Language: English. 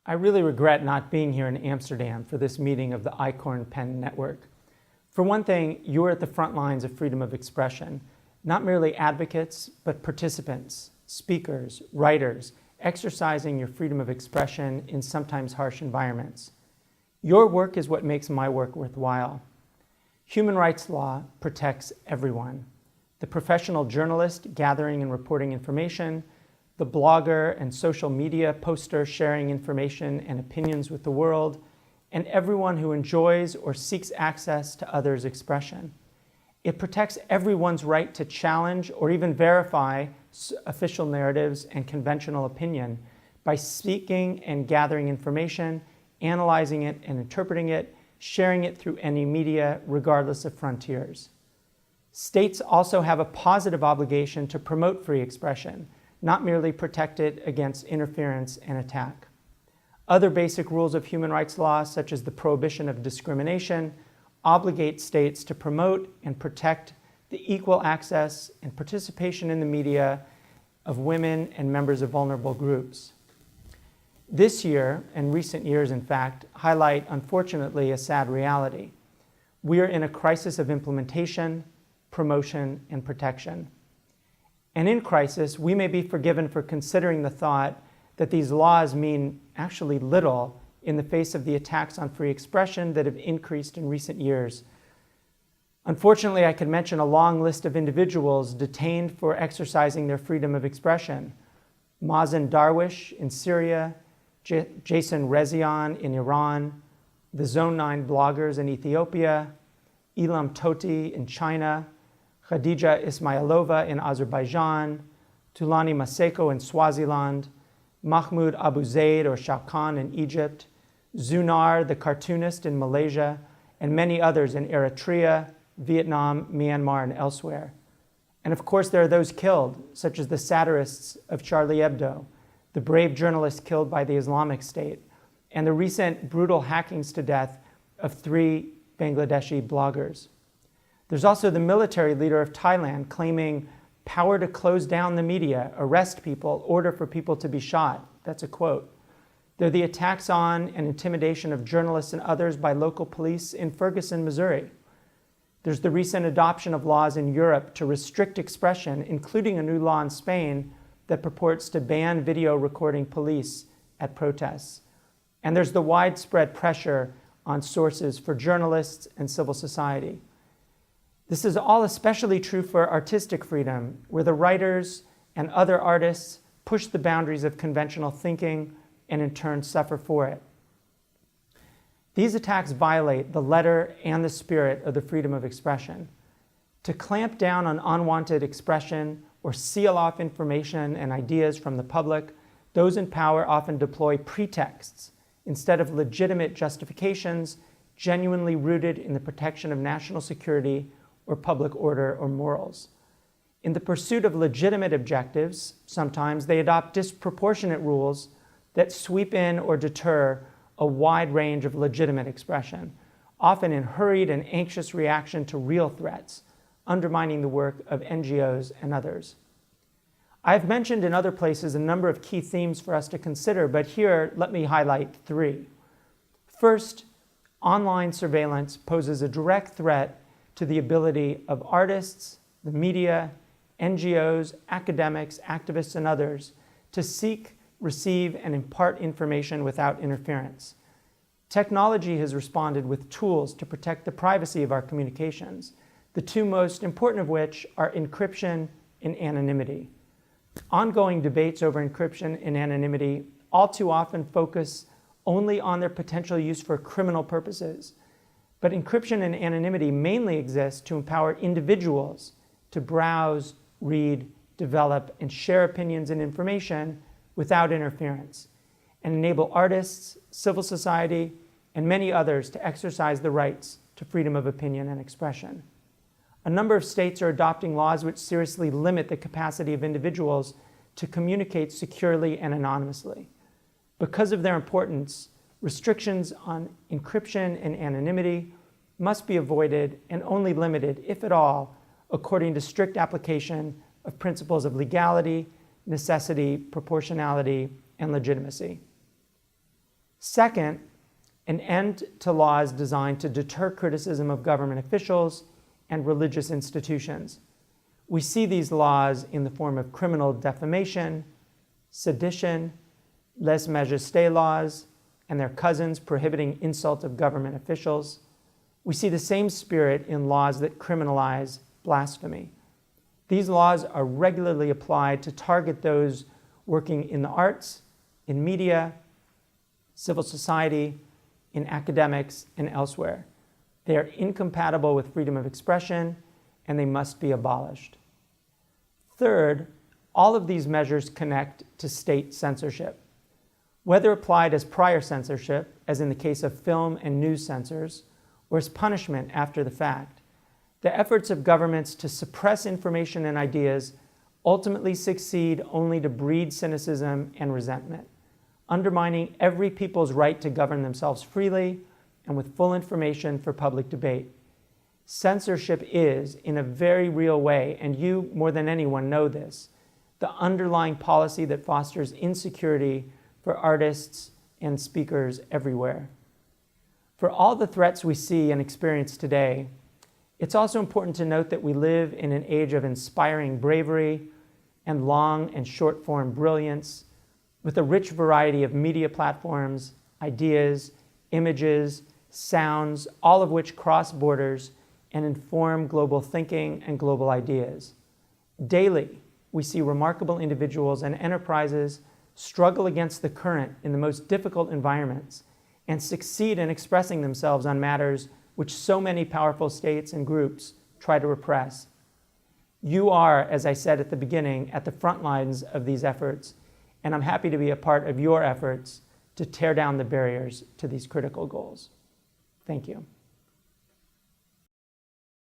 I really regret not being here in Amsterdam for this meeting of the ICORN Pen Network. For one thing, you're at the front lines of freedom of expression, not merely advocates, but participants, speakers, writers, exercising your freedom of expression in sometimes harsh environments. Your work is what makes my work worthwhile. Human rights law protects everyone. The professional journalist gathering and reporting information, the blogger and social media poster sharing information and opinions with the world, and everyone who enjoys or seeks access to others' expression. It protects everyone's right to challenge or even verify official narratives and conventional opinion by seeking and gathering information, analyzing it and interpreting it, sharing it through any media, regardless of frontiers. States also have a positive obligation to promote free expression, not merely protect it against interference and attack. Other basic rules of human rights law, such as the prohibition of discrimination, obligate states to promote and protect the equal access and participation in the media of women and members of vulnerable groups. This year, and recent years in fact, highlight, unfortunately, a sad reality. We are in a crisis of implementation, promotion, and protection. And in crisis, we may be forgiven for considering the thought that these laws mean actually little in the face of the attacks on free expression that have increased in recent years. Unfortunately, I could mention a long list of individuals detained for exercising their freedom of expression. Mazen Darwish in Syria, Jason Rezaian in Iran, the Zone 9 bloggers in Ethiopia, Ilham Tohti in China, Khadija Ismailova in Azerbaijan, Thulani Maseko in Swaziland, Mahmoud Abu Zaid or Shaukan in Egypt, Zunar, the cartoonist in Malaysia, and many others in Eritrea, Vietnam, Myanmar, and elsewhere. And of course, there are those killed, such as the satirists of Charlie Hebdo, the brave journalist killed by the Islamic State, and the recent brutal hackings to death of 3 Bangladeshi bloggers. There's also the military leader of Thailand claiming power to close down the media, arrest people, order for people to be shot. That's a quote. There are the attacks on and intimidation of journalists and others by local police in Ferguson, Missouri. There's the recent adoption of laws in Europe to restrict expression, including a new law in Spain that purports to ban video recording police at protests. And there's the widespread pressure on sources for journalists and civil society. This is all especially true for artistic freedom, where the writers and other artists push the boundaries of conventional thinking and in turn suffer for it. These attacks violate the letter and the spirit of the freedom of expression. To clamp down on unwanted expression or seal off information and ideas from the public, those in power often deploy pretexts instead of legitimate justifications genuinely rooted in the protection of national security or public order or morals. In the pursuit of legitimate objectives, sometimes they adopt disproportionate rules that sweep in or deter a wide range of legitimate expression, often in hurried and anxious reaction to real threats, undermining the work of NGOs and others. I've mentioned in other places a number of key themes for us to consider, but here let me highlight 3. First, online surveillance poses a direct threat to the ability of artists, the media, NGOs, academics, activists, and others to seek, receive, and impart information without interference. Technology has responded with tools to protect the privacy of our communications, the 2 most important of which are encryption and anonymity. Ongoing debates over encryption and anonymity all too often focus only on their potential use for criminal purposes. But encryption and anonymity mainly exist to empower individuals to browse, read, develop, and share opinions and information without interference, and enable artists, civil society, and many others to exercise the rights to freedom of opinion and expression. A number of states are adopting laws which seriously limit the capacity of individuals to communicate securely and anonymously. Because of their importance, restrictions on encryption and anonymity must be avoided and only limited, if at all, according to strict application of principles of legality, necessity, proportionality, and legitimacy. Second, an end to laws designed to deter criticism of government officials and religious institutions. We see these laws in the form of criminal defamation, sedition, lèse-majesté laws, and their cousins prohibiting insult of government officials. We see the same spirit in laws that criminalize blasphemy. These laws are regularly applied to target those working in the arts, in media, civil society, in academics, and elsewhere. They are incompatible with freedom of expression, and they must be abolished. Third, all of these measures connect to state censorship. Whether applied as prior censorship, as in the case of film and news censors, or as punishment after the fact, the efforts of governments to suppress information and ideas ultimately succeed only to breed cynicism and resentment, undermining every people's right to govern themselves freely and with full information for public debate. Censorship is, in a very real way, and you more than anyone know this, the underlying policy that fosters insecurity for artists and speakers everywhere. For all the threats we see and experience today, it's also important to note that we live in an age of inspiring bravery and long and short-form brilliance, with a rich variety of media platforms, ideas, images, sounds, all of which cross borders and inform global thinking and global ideas. Daily, we see remarkable individuals and enterprises struggle against the current in the most difficult environments and succeed in expressing themselves on matters which so many powerful states and groups try to repress. You are, as I said at the beginning, at the front lines of these efforts, and I'm happy to be a part of your efforts to tear down the barriers to these critical goals. Thank you.